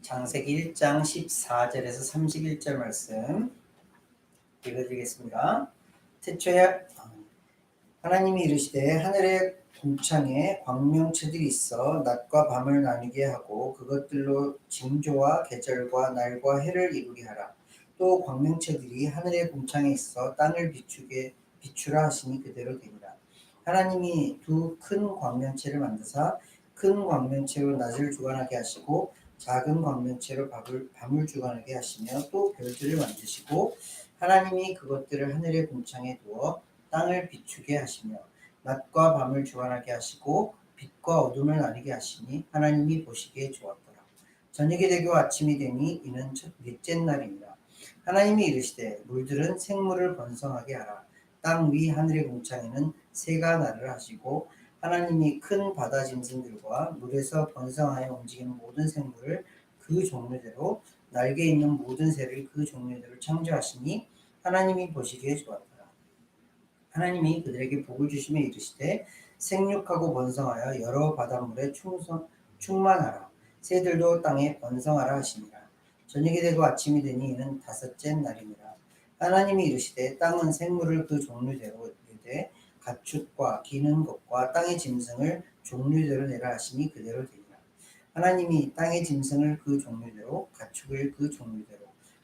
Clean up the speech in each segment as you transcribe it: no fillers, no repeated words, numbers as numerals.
창세기 1장 14절에서 31절 말씀 읽어드리겠습니다. 태초에 하나님이 이르시되 하늘의 궁창에 광명체들이 있어 낮과 밤을 나누게 하고 그것들로 징조와 계절과 날과 해를 이루게 하라. 또 광명체들이 하늘의 궁창에 있어 땅을 비추라 하시니 그대로 되니라. 하나님이 두 큰 광명체를 만드사 큰 광명체로 낮을 주관하게 하시고 작은 광명체로 밤을 주관하게 하시며 또 별들을 만드시고 하나님이 그것들을 하늘의 궁창에 두어 땅을 비추게 하시며 낮과 밤을 주관하게 하시고 빛과 어둠을 나누게 하시니 하나님이 보시기에 좋았더라. 저녁이 되고 아침이 되니 이는 넷째 날이니라. 하나님이 이르시되 물들은 생물을 번성하게 하라. 땅 위 하늘의 궁창에는 새가 나를 하시고 하나님이 큰 바다 짐승들과 물에서 번성하여 움직이는 모든 생물을 그 종류대로 날개 있는 모든 새를 그 종류대로 창조하시니 하나님이 보시기에 좋았더라. 하나님이 그들에게 복을 주시며 이르시되 생육하고 번성하여 여러 바닷물에 충만하라. 새들도 땅에 번성하라 하시니라. 저녁이 되고 아침이 되니 이는 다섯째 날이니라. 하나님이 이르시되 땅은 생물을 그 종류대로 내되 가축과 기는 것과 땅의 짐승을 종류대로 내라 하시니 그대로 되니라. 하나님이 땅의 짐승을 그 종류대로 가축을 그 종류대로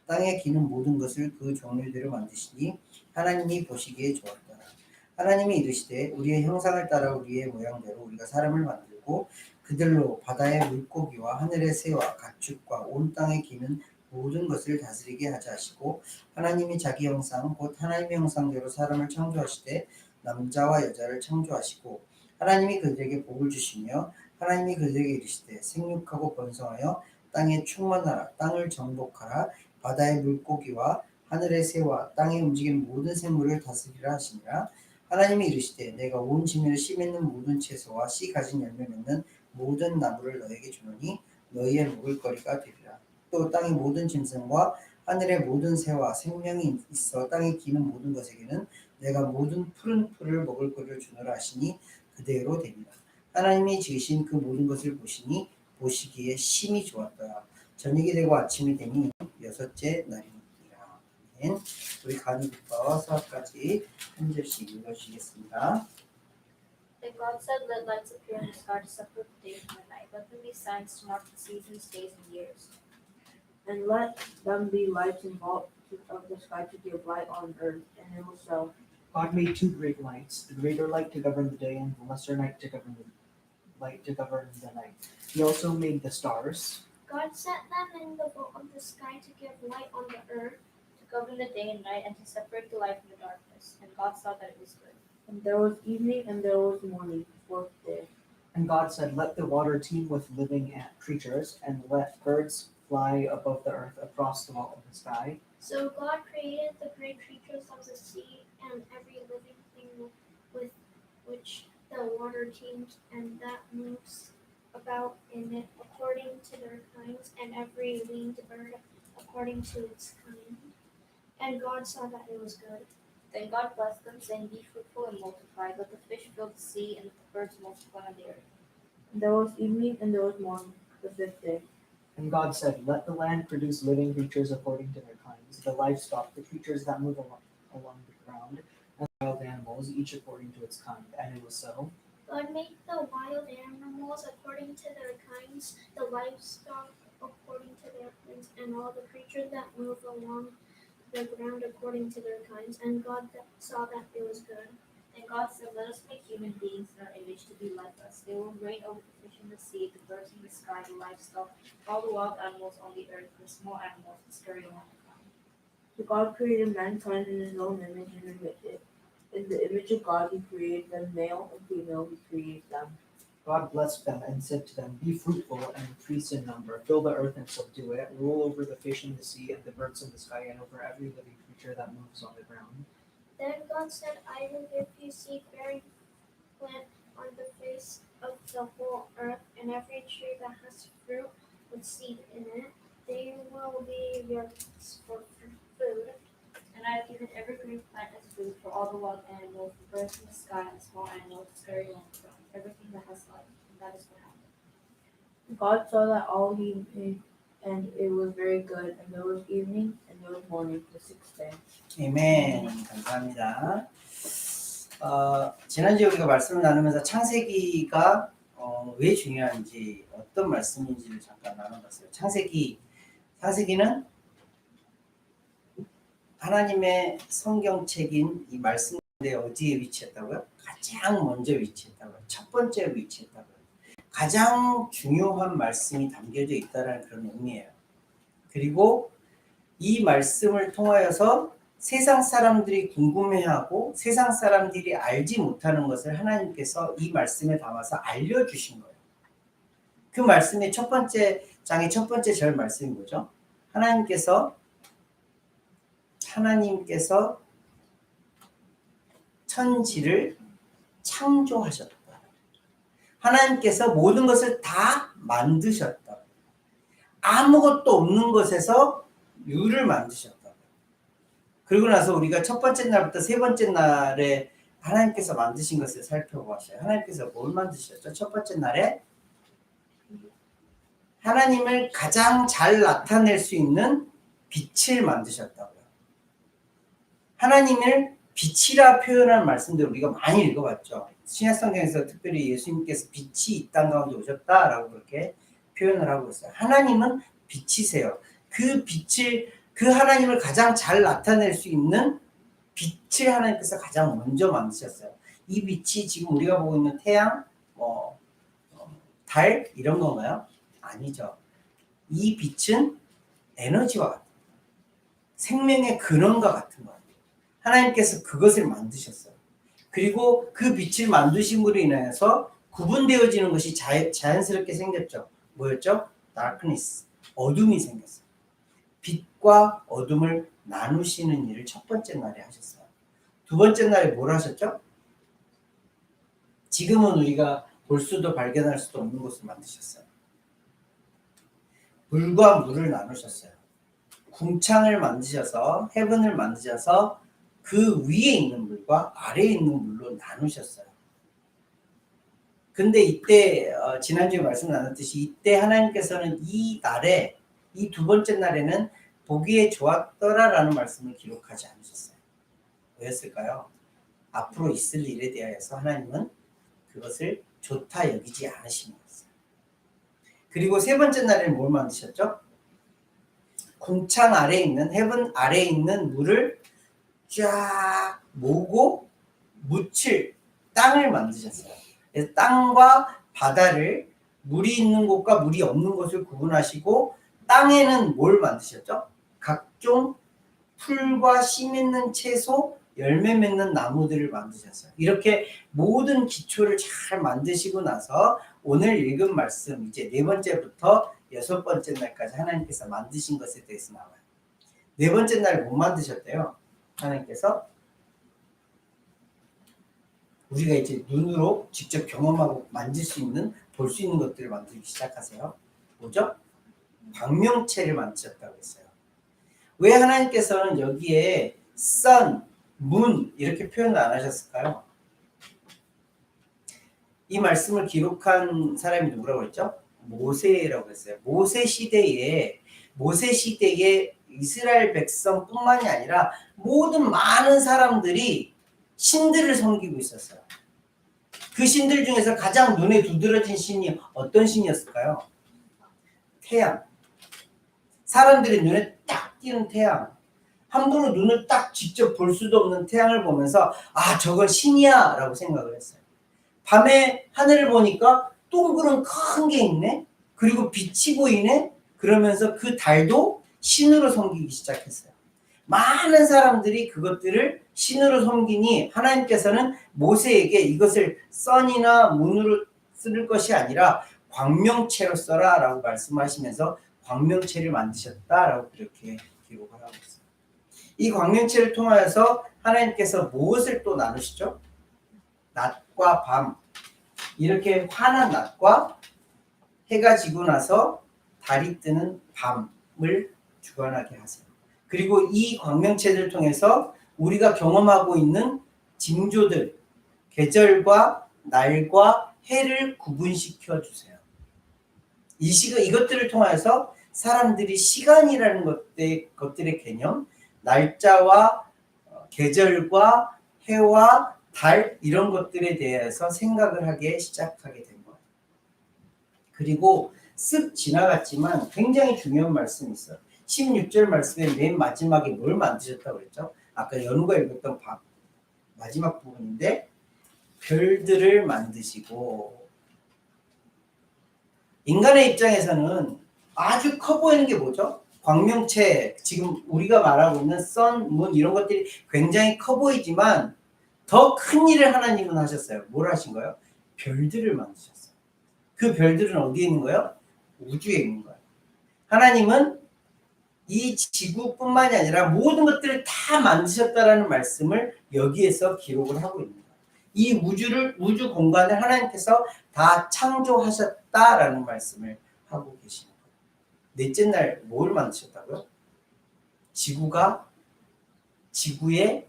땅에 기는 모든 것을 그 종류대로 만드시니 하나님이 보시기에 좋았더라. 하나님이 이르시되 우리의 형상을 따라 우리의 모양대로 우리가 사람을 만들고 그들로 바다의 물고기와 하늘의 새와 가축과 온 땅에 기는 모든 것을 다스리게 하자 하시고 하나님이 자기 형상 곧 하나님의 형상대로 사람을 창조하시되 남자와 여자를 창조하시고 하나님이 그들에게 복을 주시며 하나님이 그들에게 이르시되 생육하고 번성하여 땅에 충만하라. 땅을 정복하라. 바다의 물고기와 하늘의 새와 땅에 움직이는 모든 생물을 다스리라 하시니라. 하나님이 이르시되 내가 온 지면에 씨 맺는 모든 채소와 씨 가진 열매 맺는 모든 나무를 너에게 주노니 너희의 먹을거리가 되리라. 또 땅의 모든 짐승과 하늘의 모든 새와 생명이 있어 땅에 기는 모든 것에게는 내가 모든 푸른 풀을 먹을거리를 주노라 하시니 그대로 됩니다. 하나님이 지으신 그 모든 것을 보시니 보시기에 심히 좋았더라. 저녁이 되고 아침이 되니 여섯째 날이니라. 우리 가니부터 서까지 한 절씩 읽어주시겠습니다. Then God said, Let lights appear in the sky to separate the day from the night. Let them be signs to mark the seasons, days, and years. And let them be lights in vault of the sky to give light on earth, and it will so. God made two great lights, the greater light to govern the day and the lesser light to govern the night. He also made the stars. God set them in the vault of the sky to give light on the earth, to govern the day and night, and to separate the light from the darkness. And God saw that it was good. And there was evening and there was morning, the fourth day. And God said, Let the water teem with living creatures, and let birds fly above the earth across the vault of the sky. So God created the great creatures of the sea and every living thing with which the water teems and that moves about in it according to their kinds, and every winged bird according to its kind. And God saw that it was good. Then God blessed them, saying, Be fruitful and multiply. Let the fish fill the sea, and let the birds multiply on the earth. And there was evening and there was morning, the fifth day. And God said, Let the land produce living creatures according to their kinds, the livestock, the creatures that move along the ground, and the wild animals, each according to its kind. And it was so. God made the wild animals according to their kinds, the livestock according to their kinds, and all the creatures that move along the ground according to their kinds. And God saw that it was good. And God said, Let us make human beings in our image to be like us. They will reign over the fish in the sea, the birds in the sky, the livestock, all the wild animals on the earth, the small animals that scurry along the ground. So God created mankind in his own image, and in the image of God he created them, male and female he created them. God blessed them and said to them, Be fruitful and increase in number, fill the earth and subdue it, rule over the fish in the sea and the birds in the sky, and over every living creature that moves on the ground. Then God said, I will give you seed-bearing plant on the face of the whole earth, and every tree that has fruit with seed in it. They will be yours for food. And I have given every green plant as food for all the wild animals, the birds in the sky, and the small animals that scurry along the ground, everything that has life. And that is what happened. God saw that all he made And it was very good. And there was evening and there was morning, the sixth day. 아멘. 감사합니다. 지난주에 우리가 말씀을 나누면서 창세기가 왜 중요한지 어떤 말씀인지를 잠깐 나눠봤어요. 창세기는 하나님의 성경책인 이 말씀 가운데 어디에 위치했다고요? 가장 먼저 위치했다고요. 첫 번째로 위치했다고요. 가장 중요한 말씀이 담겨져 있다는 그런 의미예요. 그리고 이 말씀을 통하여서 세상 사람들이 궁금해하고 세상 사람들이 알지 못하는 것을 하나님께서 이 말씀에 담아서 알려주신 거예요. 그 말씀의 첫 번째 장의 첫 번째 절 말씀이 뭐죠? 하나님께서 천지를 창조하셨다. 하나님께서 모든 것을 다 만드셨다. 아무것도 없는 것에서 유를 만드셨다. 그리고 나서 우리가 첫 번째 날부터 세 번째 날에 하나님께서 만드신 것을 살펴보았어요. 하나님께서 뭘 만드셨죠? 첫 번째 날에 하나님을 가장 잘 나타낼 수 있는 빛을 만드셨다고요. 하나님을 빛이라 표현한 말씀들 우리가 많이 읽어봤죠. 신약성경에서 특별히 예수님께서 빛이 이 땅 가운데 오셨다라고 그렇게 표현을 하고 있어요. 하나님은 빛이세요. 그 빛을 그 하나님을 가장 잘 나타낼 수 있는 빛을 하나님께서 가장 먼저 만드셨어요. 이 빛이 지금 우리가 보고 있는 태양, 달 이런 건가요? 아니죠. 이 빛은 에너지와 같은 거예요. 생명의 근원과 같은 거예요. 하나님께서 그것을 만드셨어요. 그리고 그 빛을 만드심으로 인해서 구분되어지는 것이 자연스럽게 생겼죠. 뭐였죠? darkness, 어둠이 생겼어요. 빛과 어둠을 나누시는 일을 첫 번째 날에 하셨어요. 두 번째 날에 뭘 하셨죠? 지금은 우리가 볼 수도 발견할 수도 없는 것을 만드셨어요. 물과 물을 나누셨어요. 궁창을 만드셔서 헤븐을 만드셔서 그 위에 있는 물과 아래에 있는 물로 나누셨어요. 근데 이때 지난주에 말씀 나눴듯이 이때 하나님께서는 이 날에 이 두 번째 날에는 보기에 좋았더라라는 말씀을 기록하지 않으셨어요. 왜였을까요? 앞으로 있을 일에 대하여서 하나님은 그것을 좋다 여기지 않으신 거였어요. 그리고 세 번째 날에는 뭘 만드셨죠? 궁창 아래에 있는 헤븐 아래에 있는 물을 쫙 모으고 묻힐 땅을 만드셨어요. 그래서 땅과 바다를 물이 있는 곳과 물이 없는 곳을 구분하시고 땅에는 뭘 만드셨죠? 각종 풀과 씨 맺는 채소, 열매 맺는 나무들을 만드셨어요. 이렇게 모든 기초를 잘 만드시고 나서 오늘 읽은 말씀 이제 네 번째부터 여섯 번째 날까지 하나님께서 만드신 것에 대해서 나와요. 네 번째 날 못 만드셨대요. 하나님께서 우리가 이제 눈으로 직접 경험하고 만질 수 있는 볼 수 있는 것들을 만들기 시작하세요. 뭐죠? 광명체를 만드셨다고 했어요. 왜 하나님께서는 여기에 sun, moon 이렇게 표현을 안 하셨을까요? 이 말씀을 기록한 사람이 누구라고 했죠? 모세라고 했어요. 모세 시대에 이스라엘 백성뿐만이 아니라 모든 많은 사람들이 신들을 섬기고 있었어요. 그 신들 중에서 가장 눈에 두드러진 신이 어떤 신이었을까요? 태양. 사람들이 눈에 딱 띄는 태양. 함부로 눈을 딱 직접 볼 수도 없는 태양을 보면서 아 저건 신이야 라고 생각을 했어요. 밤에 하늘을 보니까 동그란 큰 게 있네. 그리고 빛이 보이네. 그러면서 그 달도 신으로 섬기기 시작했어요. 많은 사람들이 그것들을 신으로 섬기니 하나님께서는 모세에게 이것을 선이나 문으로 쓸 것이 아니라 광명체로 써라 라고 말씀하시면서 광명체를 만드셨다라고 그렇게 기록을 하고 있어요. 이 광명체를 통하여서 하나님께서 무엇을 또 나누시죠? 낮과 밤. 이렇게 환한 낮과 해가 지고 나서 달이 뜨는 밤을 주관하게 하세요. 그리고 이 광명체를 통해서 우리가 경험하고 있는 징조들, 계절과 날과 해를 구분시켜 주세요. 이것들을 통해서 사람들이 시간이라는 것들의 개념, 날짜와 계절과 해와 달 이런 것들에 대해서 생각을 하기 시작하게 된 거예요. 그리고 쓱 지나갔지만 굉장히 중요한 말씀이 있어요. 16절 말씀의 맨 마지막에 뭘 만드셨다고 그랬죠? 아까 연우가 읽었던 마지막 부분인데 별들을 만드시고, 인간의 입장에서는 아주 커 보이는 게 뭐죠? 광명체, 지금 우리가 말하고 있는 선, 문 이런 것들이 굉장히 커 보이지만 더 큰 일을 하나님은 하셨어요. 뭘 하신 거예요? 별들을 만드셨어요. 그 별들은 어디에 있는 거예요? 우주에 있는 거예요. 하나님은 이 지구뿐만이 아니라 모든 것들을 다 만드셨다라는 말씀을 여기에서 기록을 하고 있는 거예요. 이 우주 공간을 하나님께서 다 창조하셨다라는 말씀을 하고 계시는 거예요. 넷째 날 뭘 만드셨다고요? 지구에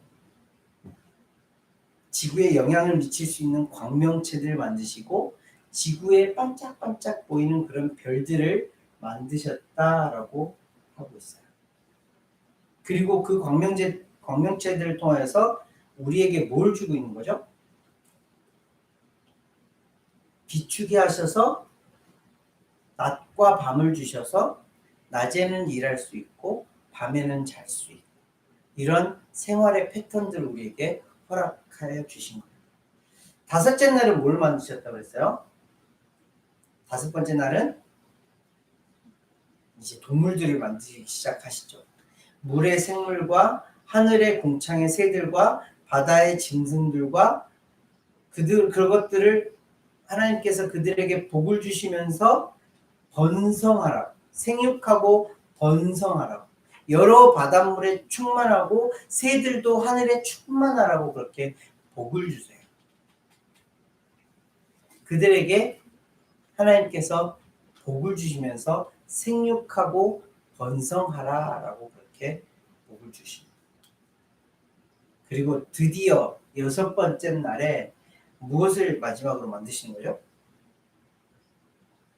영향을 미칠 수 있는 광명체들을 만드시고 지구에 반짝반짝 보이는 그런 별들을 만드셨다라고 하고 있어요. 그리고 그 광명체들을 통해서 우리에게 뭘 주고 있는 거죠? 비추게 하셔서 낮과 밤을 주셔서 낮에는 일할 수 있고 밤에는 잘 수 있고 이런 생활의 패턴들을 우리에게 허락하여 주신 거예요. 다섯째 날은 뭘 만드셨다고 했어요? 다섯 번째 날은 이제 동물들을 만들기 시작하시죠. 물의 생물과 하늘의 공창의 새들과 바다의 짐승들과 그것들을 하나님께서 그들에게 복을 주시면서 번성하라, 생육하고 번성하라, 여러 바닷물에 충만하고 새들도 하늘에 충만하라고 그렇게 복을 주세요. 그들에게 하나님께서 복을 주시면서 생육하고 번성하라라고 그렇게 복을 주십니다. 그리고 드디어 여섯 번째 날에 무엇을 마지막으로 만드시는 거죠?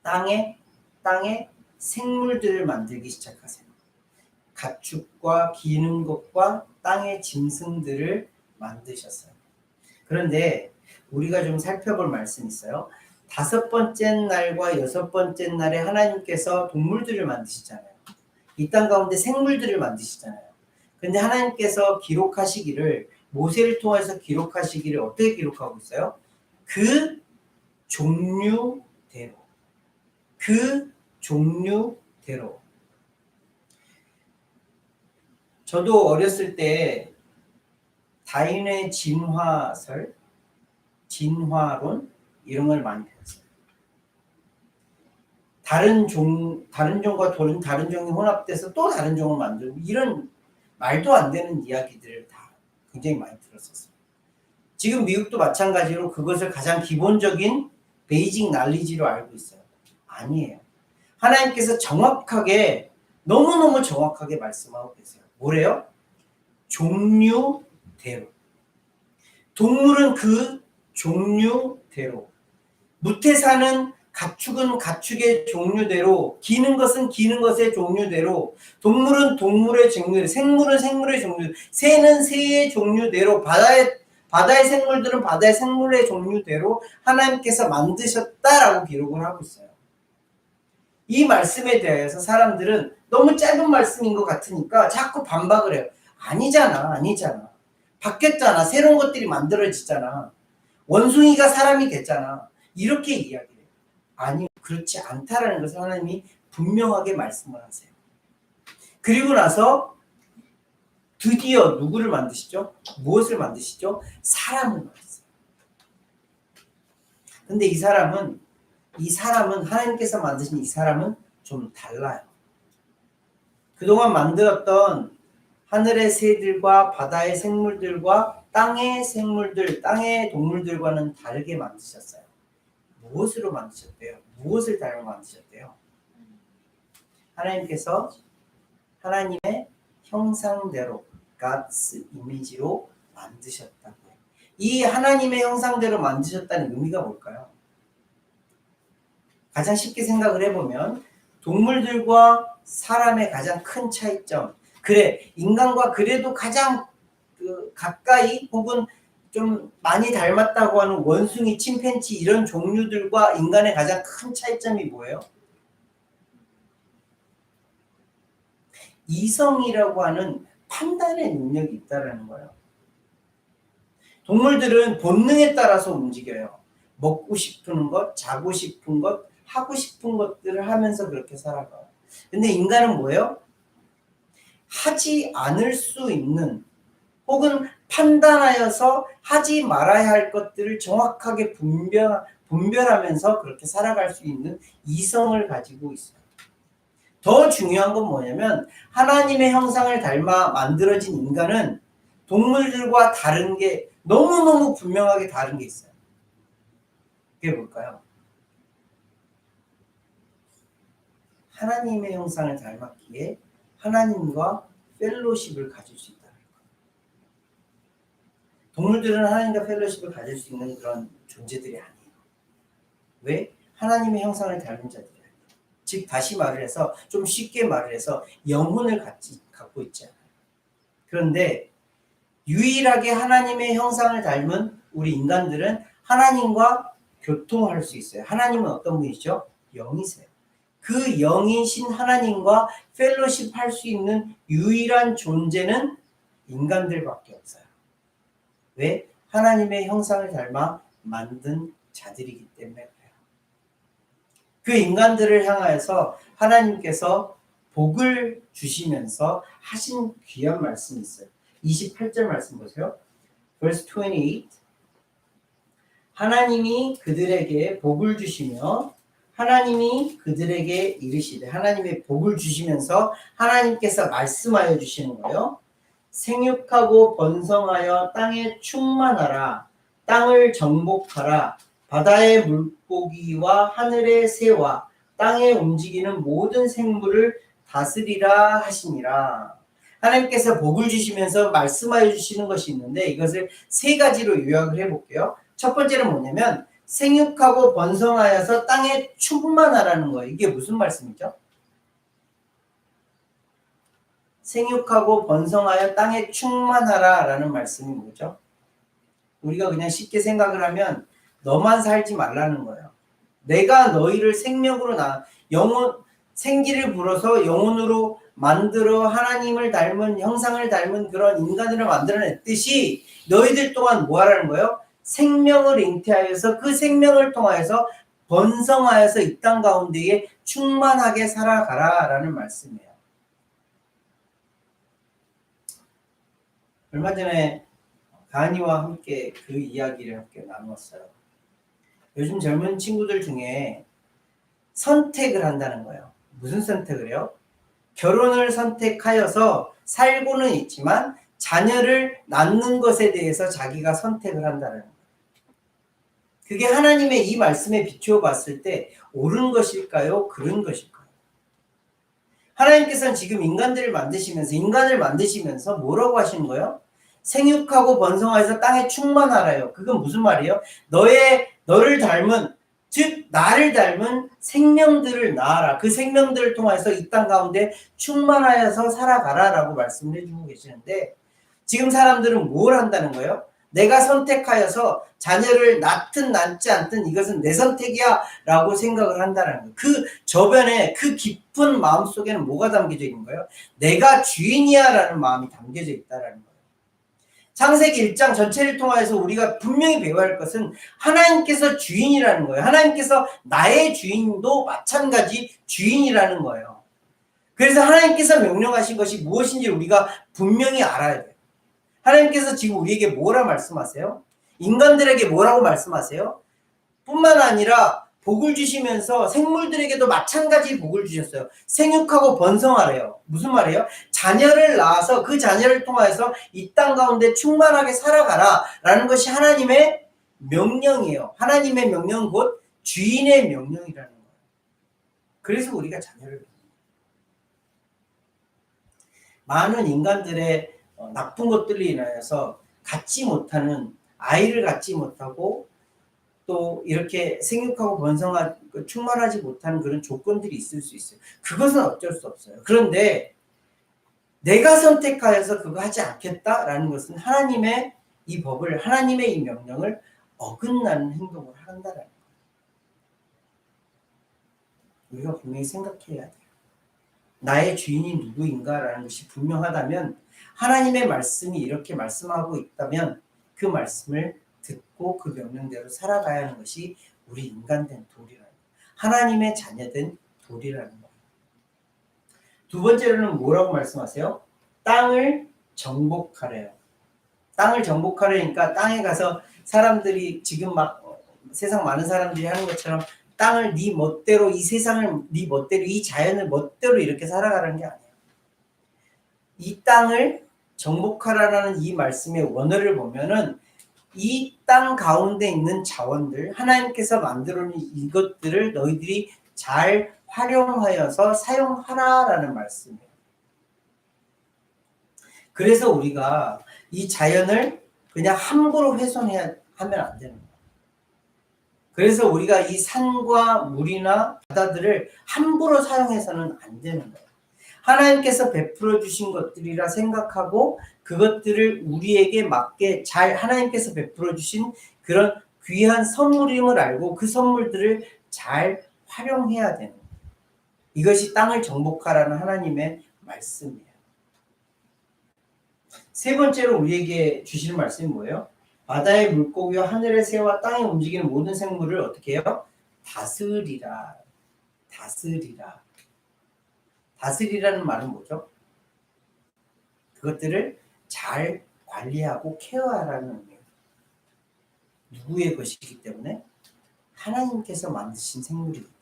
땅에 생물들을 만들기 시작하세요. 가축과 기는 것과 땅의 짐승들을 만드셨어요. 그런데 우리가 좀 살펴볼 말씀이 있어요. 다섯 번째 날과 여섯 번째 날에 하나님께서 동물들을 만드시잖아요. 이 땅 가운데 생물들을 만드시잖아요. 근데 하나님께서 기록하시기를, 모세를 통해서 기록하시기를 어떻게 기록하고 있어요? 그 종류대로. 저도 어렸을 때 다윈의 진화론 이런 걸 많이 배웠어요. 다른 종과 다른 종이 혼합돼서 또 다른 종을 만들고 이런 말도 안 되는 이야기들을 다 굉장히 많이 들었었어요. 지금 미국도 마찬가지로 그것을 가장 기본적인 베이직 날리지로 알고 있어요. 아니에요. 하나님께서 정확하게, 너무너무 정확하게 말씀하고 계세요. 뭐래요? 종류대로. 동물은 그 종류대로, 무태 사는 가축은 가축의 종류대로, 기는 것은 기는 것의 종류대로, 동물은 동물의 종류대로, 생물은 생물의 종류대로, 새는 새의 종류대로, 바다의 생물들은 바다의 생물의 종류대로 하나님께서 만드셨다라고 기록을 하고 있어요. 이 말씀에 대해서 사람들은 너무 짧은 말씀인 것 같으니까 자꾸 반박을 해요. 아니잖아. 바뀌었잖아. 새로운 것들이 만들어지잖아. 원숭이가 사람이 됐잖아. 이렇게 이야기해요. 아니, 그렇지 않다라는 것을 하나님이 분명하게 말씀을 하세요. 그리고 나서 드디어 누구를 만드시죠? 무엇을 만드시죠? 사람을 만드세요. 근데 이 사람은 하나님께서 만드신 이 사람은 좀 달라요. 그동안 만들었던 하늘의 새들과 바다의 생물들과 땅의 생물들, 땅의 동물들과는 다르게 만드셨어요. 무엇으로 만드셨대요? 무엇을 닮아 만드셨대요? 하나님께서 하나님의 형상대로, God's image로 만드셨다고요. 이 하나님의 형상대로 만드셨다는 의미가 뭘까요? 가장 쉽게 생각을 해보면 동물들과 사람의 가장 큰 차이점. 그래, 인간과 그래도 가장 가까이 혹은 좀 많이 닮았다고 하는 원숭이, 침팬지 이런 종류들과 인간의 가장 큰 차이점이 뭐예요? 이성이라고 하는 판단의 능력이 있다는 거예요. 동물들은 본능에 따라서 움직여요. 먹고 싶은 것, 자고 싶은 것, 하고 싶은 것들을 하면서 그렇게 살아가요. 근데 인간은 뭐예요? 하지 않을 수 있는 혹은 판단하여서 하지 말아야 할 것들을 정확하게 분별하면서 그렇게 살아갈 수 있는 이성을 가지고 있어요. 더 중요한 건 뭐냐면 하나님의 형상을 닮아 만들어진 인간은 동물들과 다른 게 너무너무 분명하게 다른 게 있어요. 그게 뭘까요? 하나님의 형상을 닮았기에 하나님과 펠로십을 가질 수 있다는 거예요. 동물들은 하나님과 펠로십을 가질 수 있는 그런 존재들이 아니에요. 왜? 하나님의 형상을 닮은 자들이 아니에요. 즉 다시 말을 해서 좀 쉽게 말을 해서 영혼을 갖고 있지 않아요. 그런데 유일하게 하나님의 형상을 닮은 우리 인간들은 하나님과 교통할 수 있어요. 하나님은 어떤 분이시죠? 영이세요. 그 영이신 하나님과 펠로십 할 수 있는 유일한 존재는 인간들밖에 없어요. 왜? 하나님의 형상을 닮아 만든 자들이기 때문에 그래요. 그 인간들을 향하여서 하나님께서 복을 주시면서 하신 귀한 말씀이 있어요. 28절 말씀 보세요. verse 28. 하나님이 그들에게 복을 주시며 하나님이 그들에게 이르시되, 하나님의 복을 주시면서 하나님께서 말씀하여 주시는 거예요. 생육하고 번성하여 땅에 충만하라. 땅을 정복하라. 바다의 물고기와 하늘의 새와 땅에 움직이는 모든 생물을 다스리라 하시니라. 하나님께서 복을 주시면서 말씀하여 주시는 것이 있는데 이것을 세 가지로 요약을 해볼게요. 첫 번째는 뭐냐면 생육하고 번성하여서 땅에 충만하라는 거예요. 이게 무슨 말씀이죠? 생육하고 번성하여 땅에 충만하라라는 말씀이 뭐죠? 우리가 그냥 쉽게 생각을 하면 너만 살지 말라는 거예요. 내가 너희를 생명으로 생기를 불어서 영혼으로 만들어 하나님을 닮은 형상을 닮은 그런 인간으로 만들어냈듯이 너희들 또한 뭐 하라는 거예요? 생명을 잉태하여서 그 생명을 통하여서 번성하여서 이 땅 가운데에 충만하게 살아가라라는 말씀이에요. 얼마 전에 가은이와 함께 그 이야기를 함께 나누었어요. 요즘 젊은 친구들 중에 선택을 한다는 거예요. 무슨 선택을 해요? 결혼을 선택하여서 살고는 있지만 자녀를 낳는 것에 대해서 자기가 선택을 한다는 거예요. 그게 하나님의 이 말씀에 비추어 봤을 때 옳은 것일까요? 그른 것일까요? 하나님께서는 지금 인간을 만드시면서 뭐라고 하시는 거예요? 생육하고 번성하여서 땅에 충만하라요. 그건 무슨 말이에요? 너를 닮은, 즉 나를 닮은 생명들을 낳아라. 그 생명들을 통해서 이 땅 가운데 충만하여서 살아가라라고 말씀을 해주고 계시는데 지금 사람들은 뭘 한다는 거예요? 내가 선택하여서 자녀를 낳든 낳지 않든 이것은 내 선택이야 라고 생각을 한다는 거예요. 그 저변에 그 깊은 마음 속에는 뭐가 담겨져 있는 거예요? 내가 주인이야 라는 마음이 담겨져 있다는 거예요. 창세기 1장 전체를 통해서 우리가 분명히 배워야 할 것은 하나님께서 주인이라는 거예요. 하나님께서 나의 주인도 마찬가지 주인이라는 거예요. 그래서 하나님께서 명령하신 것이 무엇인지 우리가 분명히 알아야 돼요. 하나님께서 지금 우리에게 뭐라 말씀하세요? 인간들에게 뭐라고 말씀하세요? 뿐만 아니라 복을 주시면서 생물들에게도 마찬가지 복을 주셨어요. 생육하고 번성하래요. 무슨 말이에요? 자녀를 낳아서 그 자녀를 통해서 이 땅 가운데 충만하게 살아가라 라는 것이 하나님의 명령이에요. 하나님의 명령은 곧 주인의 명령이라는 거예요. 그래서 우리가 자녀를 많은 인간들의 나쁜 것들로 인하여서 아이를 갖지 못하고 또 이렇게 생육하고 번성하고 충만하지 못하는 그런 조건들이 있을 수 있어요. 그것은 어쩔 수 없어요. 그런데 내가 선택하여서 그거 하지 않겠다라는 것은 하나님의 이 법을, 하나님의 이 명령을 어긋나는 행동을 한다는 거예요. 우리가 분명히 생각해야 돼요. 나의 주인이 누구인가라는 것이 분명하다면, 하나님의 말씀이 이렇게 말씀하고 있다면 그 말씀을 듣고 그 명령대로 살아가야 하는 것이 우리 인간된 도리라는 거예요. 하나님의 자녀된 도리라는 거예요. 두 번째로는 뭐라고 말씀하세요? 땅을 정복하래요. 땅을 정복하려니까 땅에 가서 사람들이 지금 막 세상 많은 사람들이 하는 것처럼 땅을 네 멋대로, 이 세상을 네 멋대로, 이 자연을 멋대로 이렇게 살아가는 게 아니에요. 이 땅을 정복하라는 이 말씀의 원어를 보면은 이 땅 가운데 있는 자원들, 하나님께서 만들어 놓은 이것들을 너희들이 잘 활용하여서 사용하라라는 말씀이에요. 그래서 우리가 이 자연을 그냥 함부로 훼손해야 하면 안 되는 거예요. 그래서 우리가 이 산과 물이나 바다들을 함부로 사용해서는 안 되는 거예요. 하나님께서 베풀어 주신 것들이라 생각하고 그것들을 우리에게 맞게 잘 하나님께서 베풀어 주신 그런 귀한 선물임을 알고 그 선물들을 잘 활용해야 되는 거예요. 이것이 땅을 정복하라는 하나님의 말씀이에요. 세 번째로 우리에게 주시는 말씀이 뭐예요? 바다의 물고기와 하늘의 새와 땅에 움직이는 모든 생물을 어떻게 해요? 다스리라. 다스리라. 다스리라는 말은 뭐죠? 그것들을 잘 관리하고 케어하라는 의미예요. 누구의 것이기 때문에? 하나님께서 만드신 생물이기 때문에.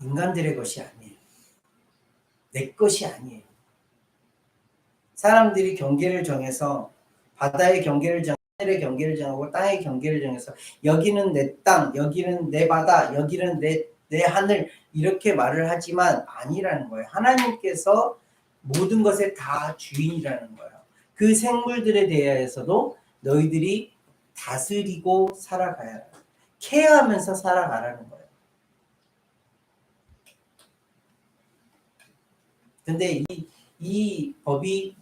인간들의 것이 아니에요. 내 것이 아니에요. 사람들이 경계를 정해서 바다의 경계를 정하고 하늘의 경계를 정하고 땅의 경계를 정해서 여기는 내 땅, 여기는 내 바다, 여기는 내 하늘 이렇게 말을 하지만 아니라는 거예요. 하나님께서 모든 것의 다 주인이라는 거예요. 그 생물들에 대해서도 너희들이 다스리고 살아가야 해요. 케어하면서 살아가라는 거예요. 근데 이 법이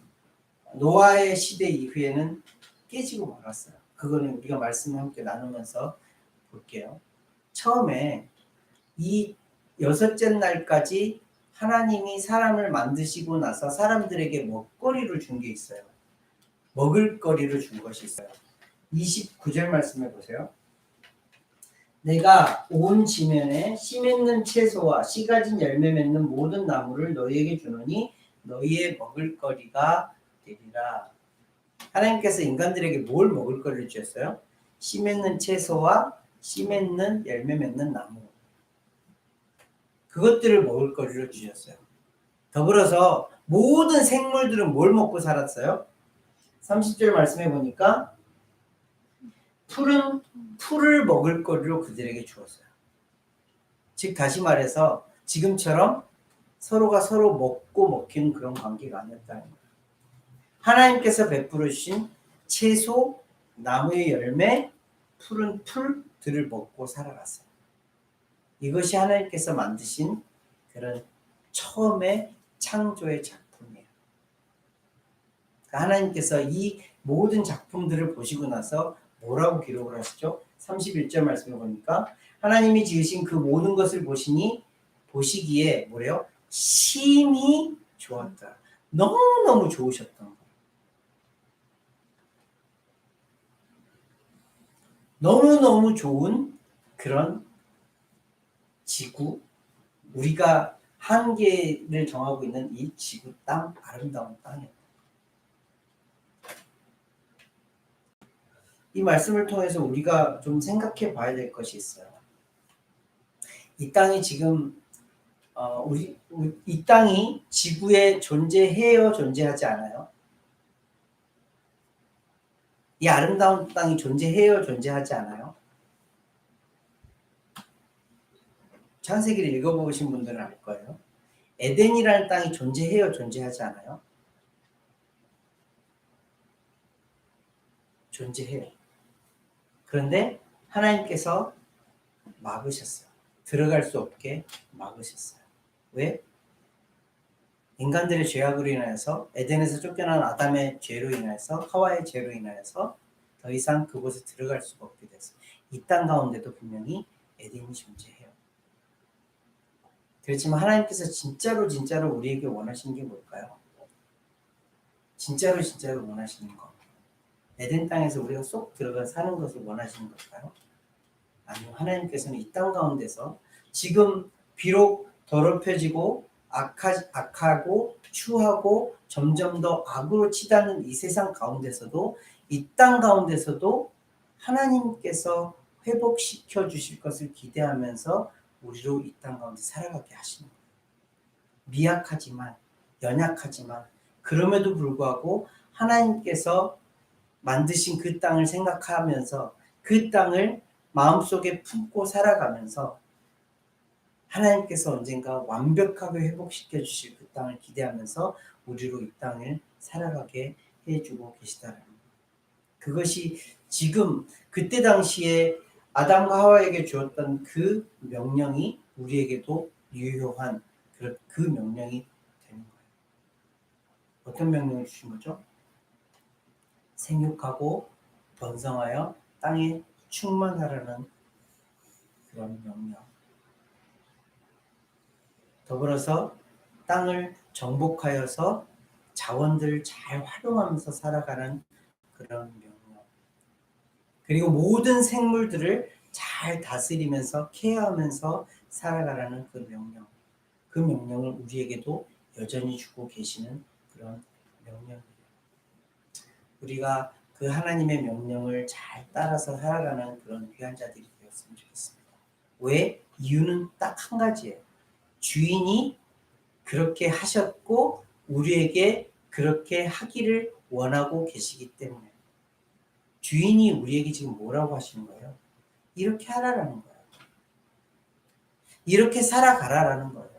노아의 시대 이후에는 깨지고 말았어요. 그거는 우리가 말씀을 함께 나누면서 볼게요. 처음에 이 여섯째 날까지 하나님이 사람을 만드시고 나서 사람들에게 먹거리를 준 게 있어요. 먹을 거리를 준 것이 있어요. 29절 말씀해 보세요. 내가 온 지면에 씨 맺는 채소와 씨 가진 열매 맺는 모든 나무를 너희에게 주노니 너희의 먹을 거리가 되리라. 하나님께서 인간들에게 뭘 먹을 거리를 주셨어요? 씨 맺는 채소와 씨 맺는 열매 맺는 나무. 그것들을 먹을 거리로 주셨어요. 더불어서 모든 생물들은 뭘 먹고 살았어요? 30절 말씀해 보니까 풀은 풀을 먹을 거리로 그들에게 주었어요. 즉 다시 말해서 지금처럼 서로가 서로 먹고 먹히는 그런 관계가 아니었다는 거예요. 하나님께서 베풀어 주신 채소, 나무의 열매, 푸른 풀들을 먹고 살아갔어요. 이것이 하나님께서 만드신 그런 처음의 창조의 작품이에요. 하나님께서 이 모든 작품들을 보시고 나서 뭐라고 기록을 하시죠? 31절 말씀해 보니까 하나님이 지으신 그 모든 것을 보시기에 뭐래요? 심히 좋았다. 너무너무 좋으셨던 거예요. 너무너무 좋은 그런 지구, 우리가 한계를 정하고 있는 이 지구 땅, 아름다운 땅이에요. 이 말씀을 통해서 우리가 좀 생각해 봐야 될 것이 있어요. 이 땅이 지금 이 땅이 지구에 존재해요, 존재하지 않아요? 이 아름다운 땅이 존재해요, 존재하지 않아요? 창세기를 읽어보신 분들은 알 거예요. 에덴이라는 땅이 존재해요, 존재하지 않아요? 존재해요. 그런데 하나님께서 막으셨어요. 들어갈 수 없게 막으셨어요. 왜? 인간들의 죄악으로 인하여서 에덴에서 쫓겨난 아담의 죄로 인하여서 하와의 죄로 인하여서 더 이상 그곳에 들어갈 수가 없게 됐어요. 이 땅 가운데도 분명히 에덴이 존재해요. 그렇지만 하나님께서 진짜로 우리에게 원하시는 게 뭘까요? 진짜로 원하시는 거. 에덴 땅에서 우리가 쏙 들어가 사는 것을 원하시는 걸까요? 아니요. 하나님께서는 이 땅 가운데서 지금 비록 더럽혀지고 악하고 추하고 점점 더 악으로 치닫는 이 세상 가운데서도 이 땅 가운데서도 하나님께서 회복시켜 주실 것을 기대하면서 우리로 이 땅 가운데 살아가게 하시는 거예요. 미약하지만 연약하지만 그럼에도 불구하고 하나님께서 만드신 그 땅을 생각하면서 그 땅을 마음속에 품고 살아가면서 하나님께서 언젠가 완벽하게 회복시켜 주실 그 땅을 기대하면서 우리로 이 땅을 살아가게 해주고 계시다는 거예요. 그것이 지금 그때 당시에 아담과 하와에게 주었던 그 명령이 우리에게도 유효한 그 명령이 되는 거예요. 어떤 명령을 주신 거죠? 생육하고 번성하여 땅에 충만하라는 그런 명령. 더불어서 땅을 정복하여서 자원들을 잘 활용하면서 살아가는 그런 명령. 그리고 모든 생물들을 잘 다스리면서 케어하면서 살아가라는 그 명령. 그 명령을 우리에게도 여전히 주고 계시는 그런 명령이에요. 우리가 그 하나님의 명령을 잘 따라서 살아가는 그런 귀한 자들이 되었으면 좋겠습니다. 왜? 이유는 딱 한 가지예요. 주인이 그렇게 하셨고 우리에게 그렇게 하기를 원하고 계시기 때문에. 주인이 우리에게 지금 뭐라고 하시는 거예요? 이렇게 하라라는 거예요. 이렇게 살아가라라는 거예요.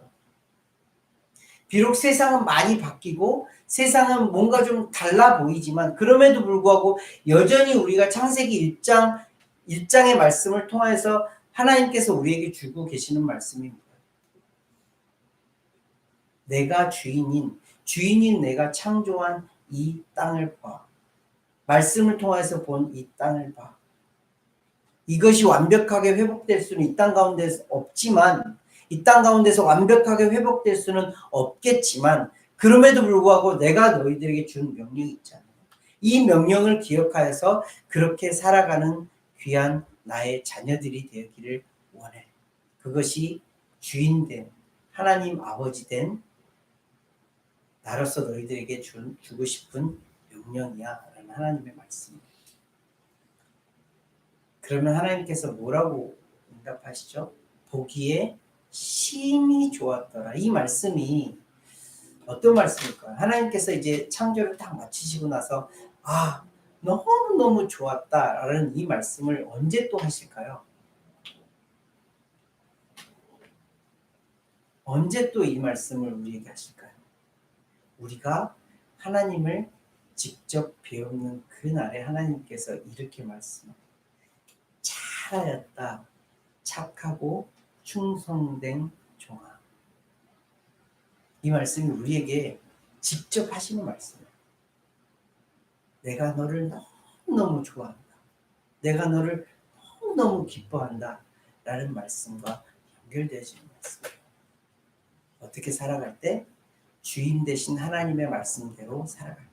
비록 세상은 많이 바뀌고 세상은 뭔가 좀 달라 보이지만 그럼에도 불구하고 여전히 우리가 창세기 1장의 말씀을 통해서 하나님께서 우리에게 주고 계시는 말씀입니다. 내가 주인인 내가 창조한 이 땅을 봐. 말씀을 통해서 본 이 땅을 봐. 이것이 완벽하게 회복될 수는 이 땅 가운데서 없지만 이 땅 가운데서 완벽하게 회복될 수는 없겠지만 그럼에도 불구하고 내가 너희들에게 준 명령이 있잖아요. 이 명령을 기억하여서 그렇게 살아가는 귀한 나의 자녀들이 되기를 원해. 그것이 주인된 하나님 아버지 된 나로서 너희들에게 주고 싶은 명령이야 라는 하나님의 말씀입니다. 그러면 하나님께서 뭐라고 응답하시죠? 보기에 심히 좋았더라. 이 말씀이 어떤 말씀일까요? 하나님께서 이제 창조를 딱 마치시고 나서 너무너무 좋았다라는 이 말씀을 언제 또 하실까요? 언제 또 이 말씀을 우리에게 하실까요? 우리가 하나님을 직접 배우는 그날에 하나님께서 이렇게 말씀합니다. 잘하였다. 착하고 충성된 종아. 이 말씀이 우리에게 직접 하시는 말씀이에요. 내가 너를 너무너무 좋아한다. 내가 너를 너무너무 기뻐한다. 라는 말씀과 연결되어지는 말씀이에요. 어떻게 살아갈 때? 주인 되신 하나님의 말씀대로 살아갈 때.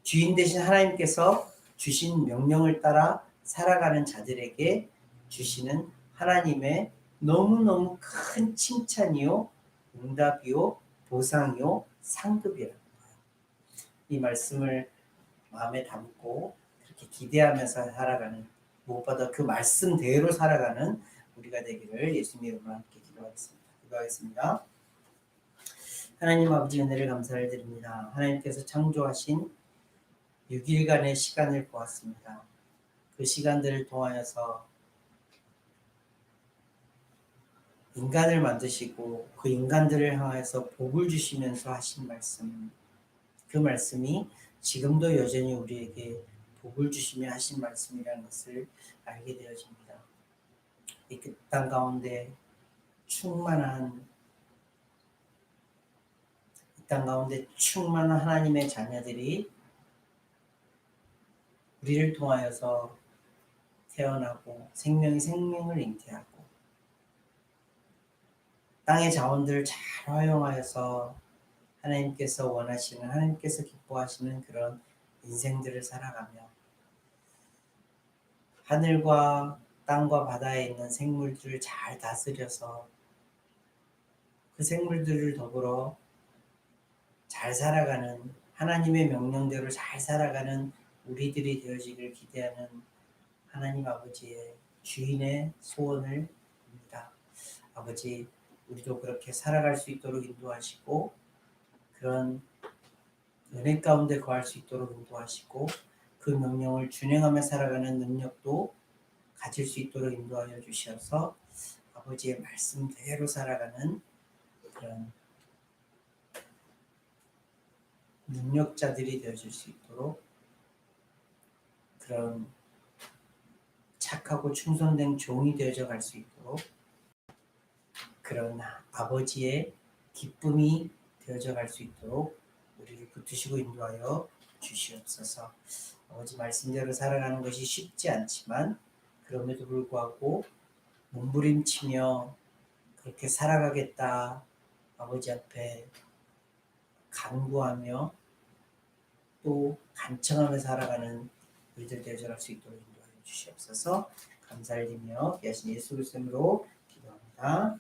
주인 되신 하나님께서 주신 명령을 따라 살아가는 자들에게 주시는 하나님의 너무너무 큰 칭찬이요, 응답이요, 보상이요, 상급이라는 거예요. 이 말씀을 마음에 담고 그렇게 기대하면서 살아가는, 무엇보다 그 말씀대로 살아가는 우리가 되기를 예수님 이름으로 함께 기도하겠습니다. 하나님 아버지 은혜를 감사를 드립니다. 하나님께서 창조하신 6일간의 시간을 보았습니다. 그 시간들을 통하여서 인간을 만드시고 그 인간들을 향해서 복을 주시면서 하신 말씀, 그 말씀이 지금도 여전히 우리에게 복을 주시며 하신 말씀이라는 것을 알게 되어집니다. 이 땅 가운데 충만한 하나님의 자녀들이 우리를 통하여서 태어나고 생명을 잉태하고 땅의 자원들을 잘 활용하여서 하나님께서 기뻐하시는 그런 인생들을 살아가며 하늘과 땅과 바다에 있는 생물들을 잘 다스려서 그 생물들을 더불어 잘 살아가는 하나님의 명령대로 잘 살아가는 우리들이 되어지기를 기대하는 하나님 아버지의 주인의 소원을 빕니다. 아버지, 우리도 그렇게 살아갈 수 있도록 인도하시고 그런 은혜 가운데 거할 수 있도록 인도하시고 그 명령을 준행하며 살아가는 능력도 가질 수 있도록 인도하여 주셔서 아버지의 말씀대로 살아가는 그런 능력자들이 되어줄 수 있도록 그런 착하고 충성된 종이 되어져 갈 수 있도록 그런 아버지의 기쁨이 되어져 갈 수 있도록 우리를 붙드시고 인도하여 주시옵소서. 아버지 말씀대로 살아가는 것이 쉽지 않지만 그럼에도 불구하고 몸부림치며 그렇게 살아가겠다 아버지 앞에 간구하며 또 간청하며 살아가는 우리들 되어져 갈 수 있도록 인도하여 주시옵소서. 감사를 드리며 귀하신 예수 그리스도로 기도합니다.